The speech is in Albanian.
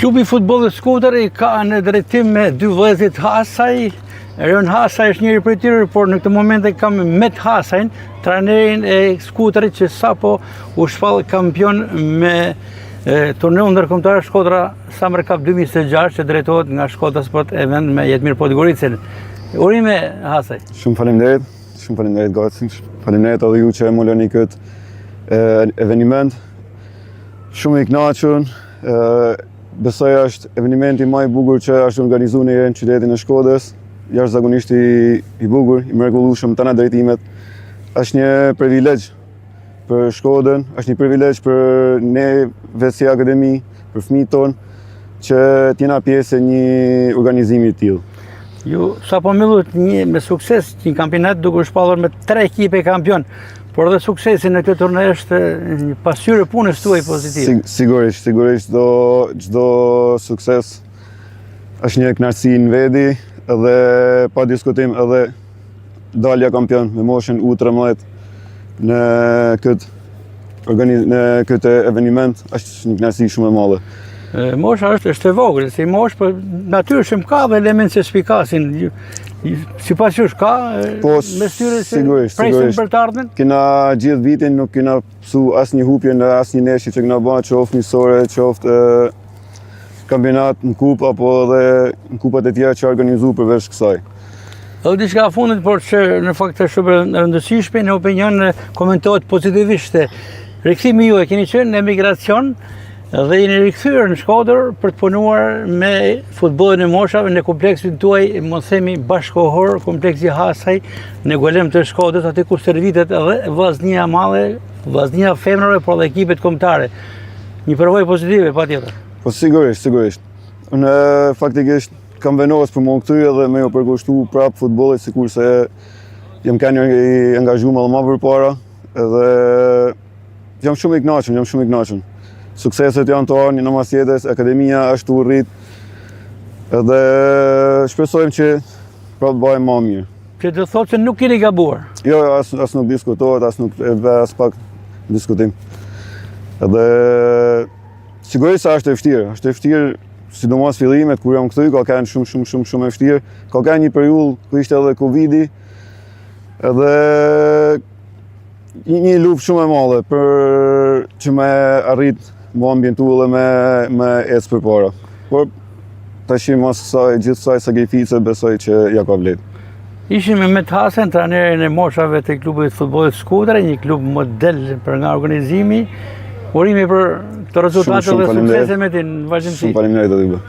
Klubi futbollit Skutari ka në drejtim me dy vëllezërit Hasaj. Erion Hasaj është njëri prej tyre, por në këtë moment e kam Met Hasajn, trajnerin e Skutarit që sapo u shpall kampion me turneun ndërkombëtar Shkodra Summer Cup 2026 që drejtohet nga Shkodra Sport Event me Jetmir Podgoricën. Urime Hasaj. Shumë faleminderit Gaci. Faleminderit edhe ju që më lëni këtë eveniment. Shumë i kënaqur. Besoj është evenimenti më i bukur që është organizuar në qytetin e Shkodrës. Jashtëzakonisht i bukur, i mrekullueshëm tana drejtimet. Është një privilegj për Shkodrën, është një privilegj për ne vetë si akademi, për fëmijët tonë, që t'jena pjesë e një organizimi të tillë. Ju sapo mbyllut me sukses një kampionat duke u shpallur me 3 ekipe kampion, por edhe suksesi në këtë turne është një pasqyrë punës tuaj pozitive. Sigurisht, çdo sukses është një kënaqësi në veti, edhe pa diskutim edhe dalja kampion me moshën U13 në këtë eveniment është një kënaqësi shumë e madhe. Mosha është e vogël, si moshë, për natyrisht ka dhe element se spikasin. Sipas jush ka mes tyre se presin për të ardhmen? Kena gjithë vitin nuk kena psu asnjë hupje në asnjë neshi që kena bërë, qoftë njësore, qoftë kampionat në kupë apo edhe në kupat e tjera që organizu përveç kësaj. Edhe diçka fundit, por që në fakt është shumë e rëndësishme, në opinion komentohet pozitivisht. Rikthimi juaj keni qenë në emigracion dhe jeni rikthyer në Shkodër për të punuar me futbollin e moshave në kompleksin tuaj, mund themi bashkohor, kompleksi Hasaj në Golem të Shkodrës, aty ku stërvitet edhe vllaznia e madhe, vllaznia femrore, por edhe ekipet kombëtare. Një përvojë pozitive patjetër. Po sigurisht. Unë faktikisht kam vendos për më kthy edhe me u përkushtu prap futbollit, sikurse jam kanë angazhuar edhe më përpara, edhe jam shumë i kënaqur. Sukseset janë të arë, një në mas jetës, akademia është u rrit, edhe shpresojmë që pra të bëjmë më mirë. Që të thotë që nuk keni gabuar? Jo, as nuk diskutohet, as pak diskutim. Edhe sigurisht se është e vështirë, sidomos fillimet, kur jam këthy, ka qenë shumë e vështirë. Ka qenë një periudhë ku ishte edhe Covidi, edhe një luftë shumë e madhe për që me arrit më ambientu dhe me ecë përpara. Por tash mos gjithë kësaj sakrifice besoj që ja ka vlerë. Ishim me Met Hasajn, trajnerin e moshave të klubit futbollit Skutari, një klub model për nga organizimi. Urime për të rezultate dhe suksese me ti në vazhdimsi. Shumë faleminderit aty.